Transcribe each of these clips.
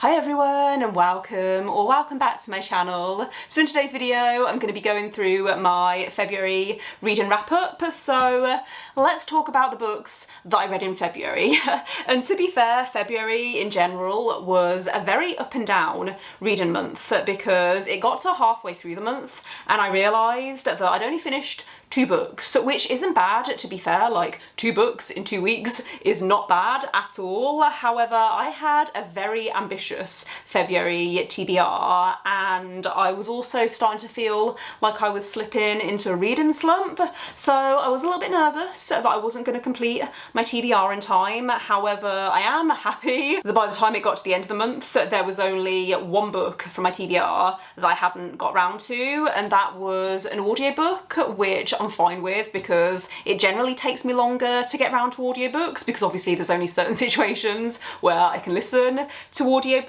Hi everyone and welcome back to my channel. So in today's video I'm going to be going through my February read and wrap up. So let's talk about the books that I read in February. And to be fair, February in general was a very up and down reading month because it got to halfway through the month and I realised that I'd only finished 2 books, which isn't bad to be fair. Like 2 books in 2 weeks is not bad at all. However, I had a very ambitious February TBR and I was also starting to feel like I was slipping into a reading slump, so I was a little bit nervous that I wasn't going to complete my TBR in time. However, I am happy that by the time it got to the end of the month there was only 1 book from my TBR that I hadn't got round to, and that was an audiobook, which I'm fine with because it generally takes me longer to get round to audiobooks because obviously there's only certain situations where I can listen to audiobooks,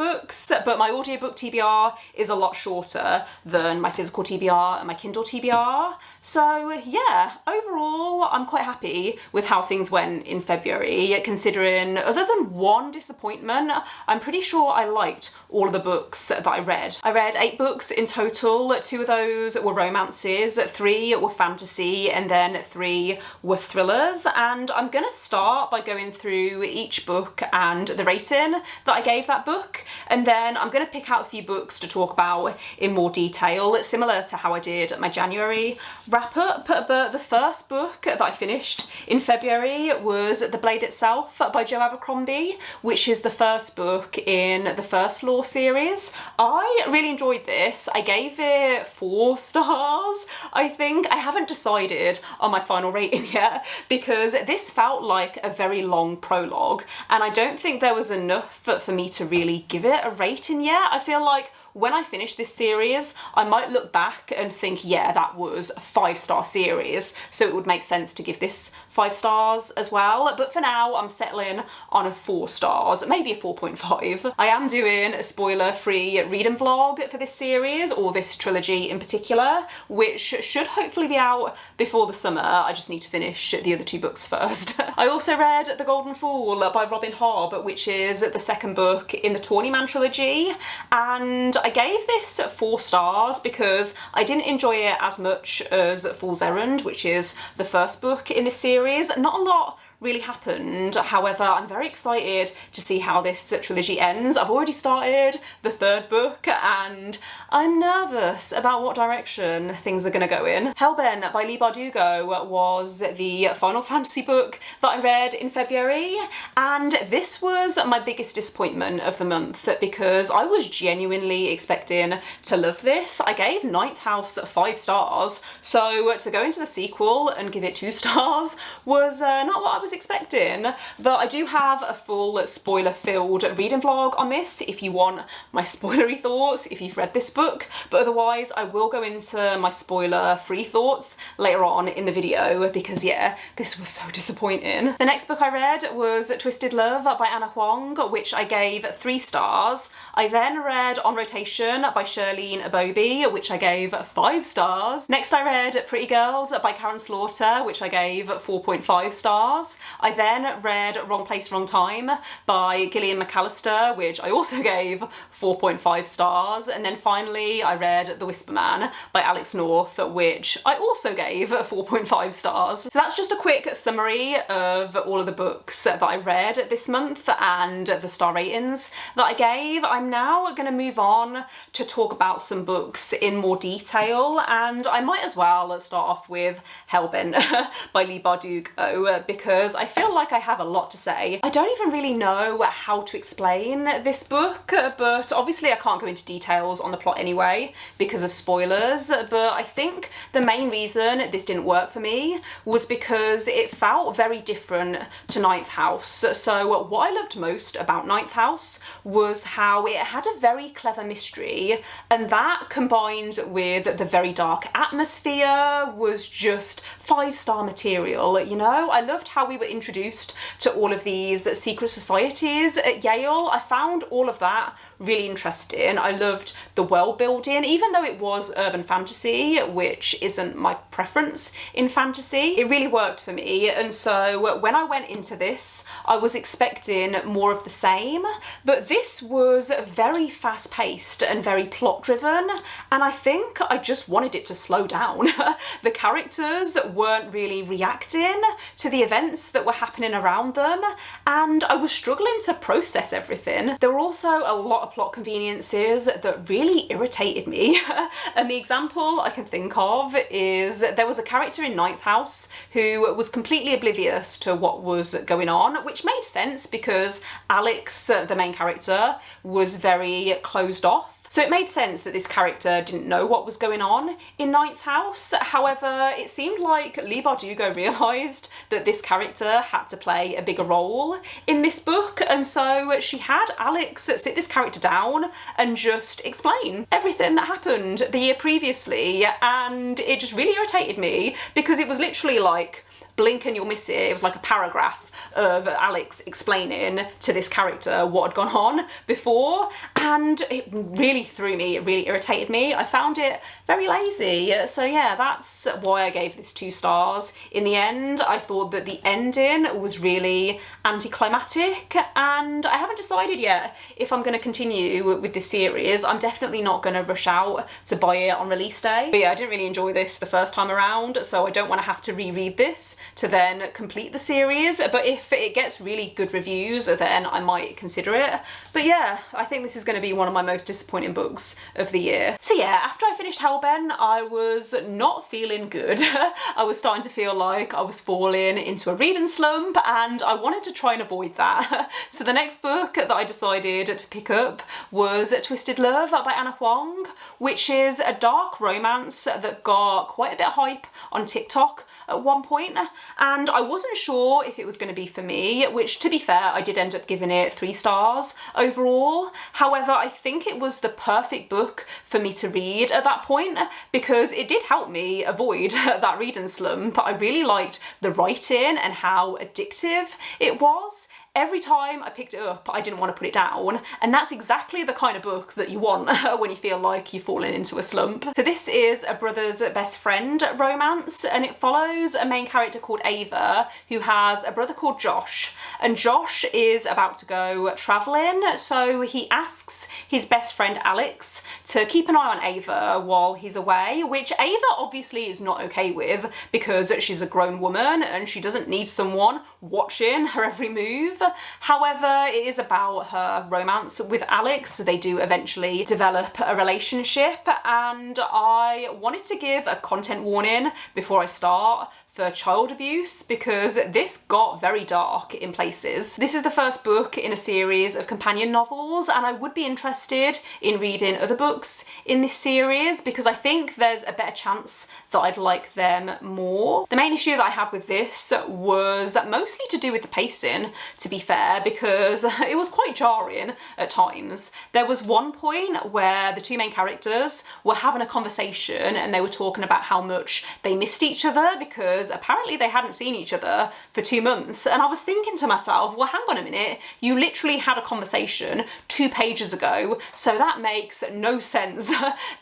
but my audiobook TBR is a lot shorter than my physical TBR and my Kindle TBR. So yeah, overall I'm quite happy with how things went in February, considering other than 1 disappointment, I'm pretty sure I liked all of the books that I read. I read 8 books in total. 2 of those were romances, 3 were fantasy, and then 3 were thrillers. And I'm gonna start by going through each book and the rating that I gave that book, and then I'm gonna pick out a few books to talk about in more detail, similar to how I did my January wrap up. But the first book that I finished in February was The Blade Itself by Jo Abercrombie, which is the first book in the First Law series. I really enjoyed this. I gave it 4 stars, I think. I haven't decided on my final rating yet because this felt like a very long prologue and I don't think there was enough for me to really give it a rating yet. I feel like when I finish this series, I might look back and think, yeah, that was a 5-star series, so it would make sense to give this 5 stars as well. But for now, I'm settling on a 4 stars, maybe a 4.5. I am doing a spoiler-free reading vlog for this series, or this trilogy in particular, which should hopefully be out before the summer. I just need to finish the other 2 books first. I also read The Golden Fool by Hobb, which is the second book in the Tawny Man trilogy, and I gave this 4 stars because I didn't enjoy it as much as Fool's Errand, which is the first book in this series. Not a lot really happened. However, I'm very excited to see how this trilogy ends. I've already started the 3rd book and I'm nervous about what direction things are going to go in. Hellbent by Leigh Bardugo was the Final Fantasy book that I read in February, and this was my biggest disappointment of the month because I was genuinely expecting to love this. I gave Ninth House 5 stars, so to go into the sequel and give it 2 stars was not what I was expecting. But I do have a full spoiler-filled reading vlog on this if you want my spoilery thoughts if you've read this book, but otherwise I will go into my spoiler-free thoughts later on in the video because yeah, this was so disappointing. The next book I read was Twisted Love by Huang, which I gave 3 stars. I then read On Rotation by Shirlene Obuobi, which I gave 5 stars. Next I read Pretty Girls by Karin, which I gave 4.5 stars. I then read Wrong Place, Wrong Time by Gillian McAllister, which I also gave 4.5 stars. And then finally I read The Whisper Man by Alex North, which I also gave 4.5 stars. So that's just a quick summary of all of the books that I read this month and the star ratings that I gave. I'm now going to move on to talk about some books in more detail, and I might as well start off with Hellbent by Leigh Bardugo because I feel like I have a lot to say. I don't even really know how to explain this book, but obviously I can't go into details on the plot anyway because of spoilers, but I think the main reason this didn't work for me was because it felt very different to Ninth House. So what I loved most about Ninth House was how it had a very clever mystery, and that combined with the very dark atmosphere was just 5-star material, you know? I loved how we were introduced to all of these secret societies at Yale. I found all of that really interesting. I loved the world building, even though it was urban fantasy, which isn't my preference in fantasy. It really worked for me, and so when I went into this, I was expecting more of the same, but this was very fast-paced and very plot-driven, and I think I just wanted it to slow down. The characters weren't really reacting to the events that were happening around them, and I was struggling to process everything. There were also a lot of plot conveniences that really irritated me. And the example I can think of is there was a character in Ninth House who was completely oblivious to what was going on, which made sense because Alex, the main character, was very closed off. So it made sense that this character didn't know what was going on in Ninth House. However, it seemed like Leigh Bardugo realised that this character had to play a bigger role in this book, and so she had Alex sit this character down and just explain everything that happened the year previously, and it just really irritated me because it was literally like, blink and you'll miss it. It was like a paragraph of Alex explaining to this character what had gone on before, and it really threw me, it really irritated me. I found it very lazy. So yeah, that's why I gave this 2 stars. In the end, I thought that the ending was really anticlimactic, and I haven't decided yet if I'm going to continue with this series. I'm definitely not going to rush out to buy it on release day. But yeah, I didn't really enjoy this the first time around, so I don't want to have to reread this to then complete the series, but if it gets really good reviews, then I might consider it. But yeah, I think this is going to be one of my most disappointing books of the year. So yeah, after I finished Hellbent, I was not feeling good. I was starting to feel like I was falling into a reading slump, and I wanted to try and avoid that. So the next book that I decided to pick up was Twisted Love by Anna Huang, which is a dark romance that got quite a bit of hype on TikTok at one point, and I wasn't sure if it was going to be for me, which, to be fair, I did end up giving it 3 stars overall. However, I think it was the perfect book for me to read at that point because it did help me avoid that reading slump. I really liked the writing and how addictive it was. Every time I picked it up, I didn't want to put it down, and that's exactly the kind of book that you want when you feel like you've fallen into a slump. So this is a brother's best friend romance, and it follows a main character called Ava who has a brother called Josh, and Josh is about to go travelling, so he asks his best friend Alex to keep an eye on Ava while he's away, which Ava obviously is not okay with because she's a grown woman and she doesn't need someone watching her every move. However, it is about her romance with Alex. They do eventually develop a relationship, and I wanted to give a content warning before I start for child abuse because this got very dark in places. This is the first book in a series of companion novels, and I would be interested in reading other books in this series because I think there's a better chance that I'd like them more. The main issue that I had with this was mostly to do with the pacing, to be fair, because it was quite jarring at times. There was one point where the 2 main characters were having a conversation and they were talking about how much they missed each other because apparently they hadn't seen each other for 2 months, and I was thinking to myself, well, hang on a minute, you literally had a conversation 2 pages ago, so that makes no sense.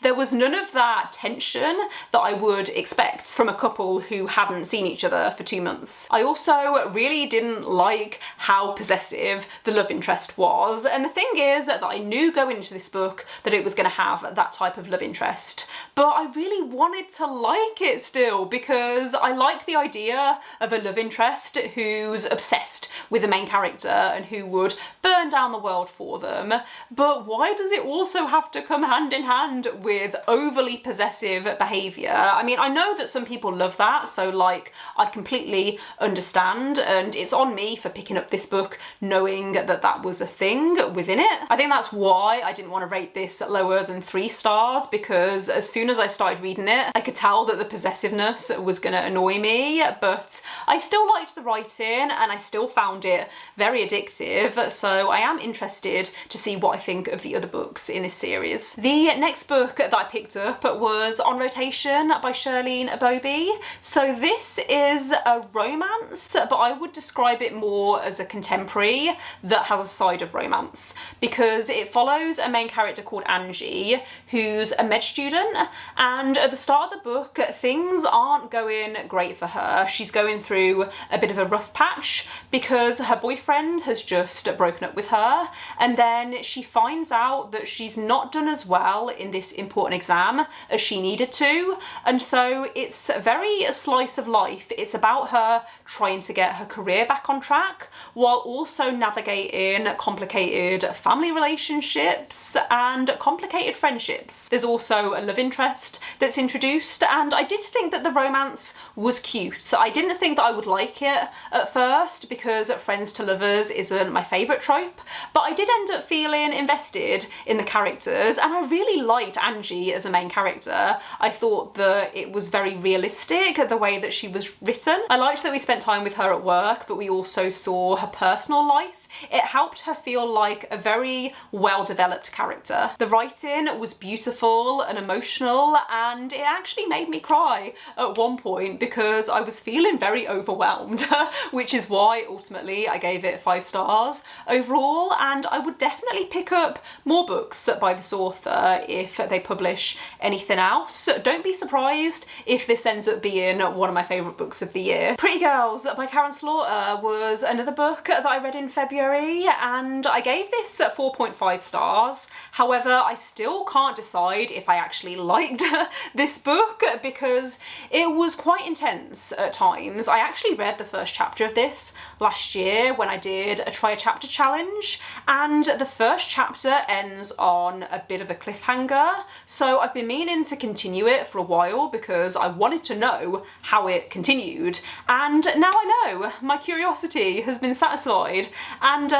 There was none of that tension that I would expect from a couple who hadn't seen each other for 2 months. I also really didn't like how possessive the love interest was, and the thing is that I knew going into this book that it was going to have that type of love interest, but I really wanted to like it still because I like the idea of a love interest who's obsessed with the main character and who would burn down the world for them, but why does it also have to come hand in hand with overly possessive behaviour? I mean, I know that some people love that, so like I completely understand, and it's on me for picking up this book knowing that that was a thing within it. I think that's why I didn't want to rate this lower than 3 stars, because as soon as I started reading it, I could tell that the possessiveness was going to annoy me, but I still liked the writing and I still found it very addictive, so I am interested to see what I think of the other books in this series. The next book that I picked up was On Rotation by Shirlene Obuobi. So this is a romance, but I would describe it more as a contemporary that has a side of romance, because it follows a main character called Angie, who's a med student, and at the start of the book things aren't going great for her. She's going through a bit of a rough patch because her boyfriend has just broken up with her, and then she finds out that she's not done as well in this important exam as she needed to, and so it's very a slice of life. It's about her trying to get her career back on track while also navigating complicated family relationships and complicated friendships. There's also a love interest that's introduced, and I did think that the romance was cute. I didn't think that I would like it at first because friends to lovers isn't my favourite trope, but I did end up feeling invested in the characters, and I really liked Angie as a main character. I thought that it was very realistic, the way that she was written. I liked that we spent time with her at work, but we also saw her personal life. It helped her feel like a very well-developed character. The writing was beautiful and emotional, and it actually made me cry at one point because I was feeling very overwhelmed, which is why ultimately I gave it 5 stars overall, and I would definitely pick up more books by this author if they publish anything else. Don't be surprised if this ends up being one of my favourite books of the year. Pretty Girls by Karin was another book that I read in February, and I gave this 4.5 stars. However, I still can't decide if I actually liked this book because it was quite intense at times. I actually read the first chapter of this last year when I did a try a chapter challenge, and the first chapter ends on a bit of a cliffhanger, so I've been meaning to continue it for a while because I wanted to know how it continued, and now I know. My curiosity has been satisfied, and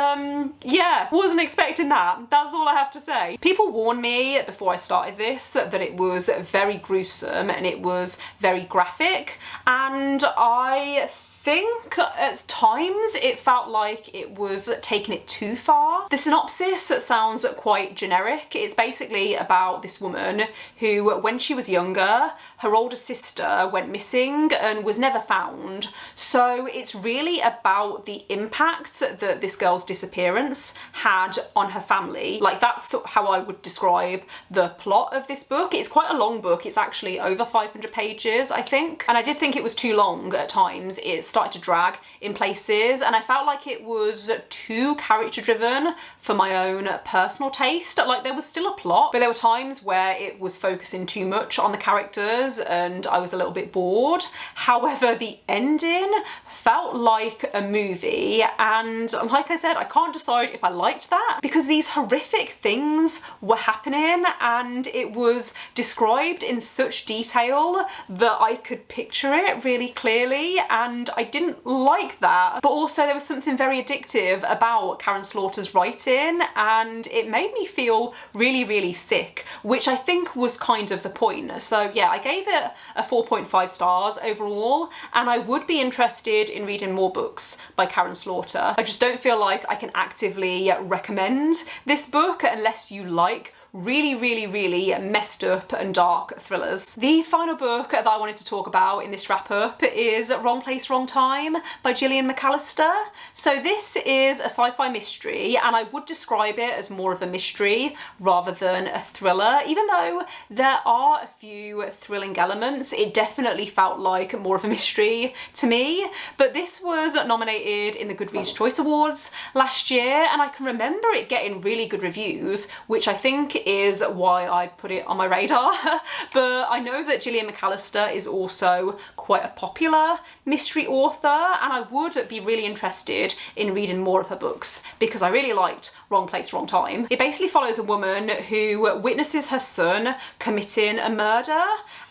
yeah, wasn't expecting that. That's all I have to say. People warned me before I started this that it was very gruesome and it was very graphic, and I think at times it felt like it was taking it too far. The synopsis sounds quite generic. It's basically about this woman who, when she was younger, her older sister went missing and was never found. So it's really about the impact that this girl's disappearance had on her family. Like, that's how I would describe the plot of this book. It's quite a long book. It's actually over 500 pages, I think. And I did think it was too long at times. It started to drag in places, and I felt like it was too character driven for my own personal taste. Like, there was still a plot, but there were times where it was focusing too much on the characters and I was a little bit bored. However, the ending felt like a movie, and like I said, I can't decide if I liked that because these horrific things were happening and it was described in such detail that I could picture it really clearly, and I didn't like that. But also there was something very addictive about Karin Slaughter's writing, and it made me feel really, really sick, which I think was kind of the point. So yeah, I gave it a 4.5 stars overall, and I would be interested in reading more books by Karin Slaughter. I just don't feel like I can actively recommend this book unless you like really, really, really messed up and dark thrillers. The final book that I wanted to talk about in this wrap up is Wrong Place, Wrong Time by Gillian McAllister. So this is a sci-fi mystery, and I would describe it as more of a mystery rather than a thriller. Even though there are a few thrilling elements, it definitely felt like more of a mystery to me. But this was nominated in the Goodreads Choice Awards last year, and I can remember it getting really good reviews, which I think is why I put it on my radar. But I know that Gillian McAllister is also quite a popular mystery author, and I would be really interested in reading more of her books because I really liked Wrong Place, Wrong Time. It basically follows a woman who witnesses her son committing a murder,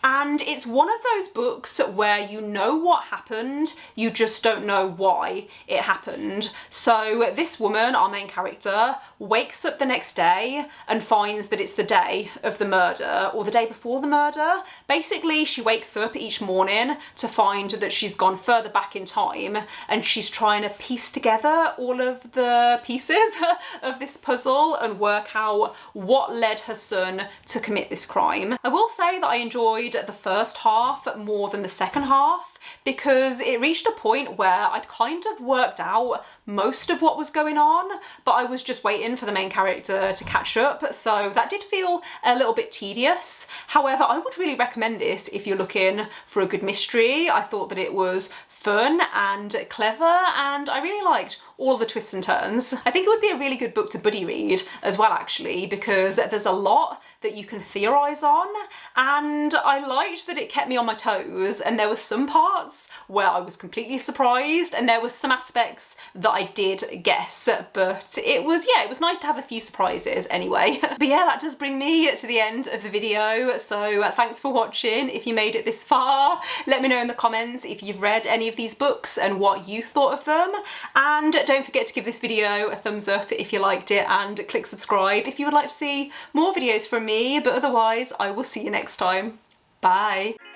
and it's one of those books where you know what happened, you just don't know why it happened. So this woman, our main character, wakes up the next day and finds that it's the day of the murder or the day before the murder. Basically, she wakes up each morning to find that she's gone further back in time and she's trying to piece together all of the pieces of this puzzle and work out what led her son to commit this crime. I will say that I enjoyed the first half more than the second half because it reached a point where I'd kind of worked out most of what was going on, but I was just waiting for the main character to catch up, so that did feel a little bit tedious. However, I would really recommend this if you're looking for a good mystery. I thought that it was fun and clever, and I really liked all the twists and turns. I think it would be a really good book to buddy read as well, actually, because there's a lot that you can theorise on, and I liked that it kept me on my toes, and there were some parts where I was completely surprised, and there were some aspects that I did guess, but it was nice to have a few surprises anyway. But yeah, that does bring me to the end of the video, so thanks for watching. If you made it this far, let me know in the comments if you've read any of these books and what you thought of them, and don't forget to give this video a thumbs up if you liked it and click subscribe if you would like to see more videos from me. But otherwise, I will see you next time. Bye.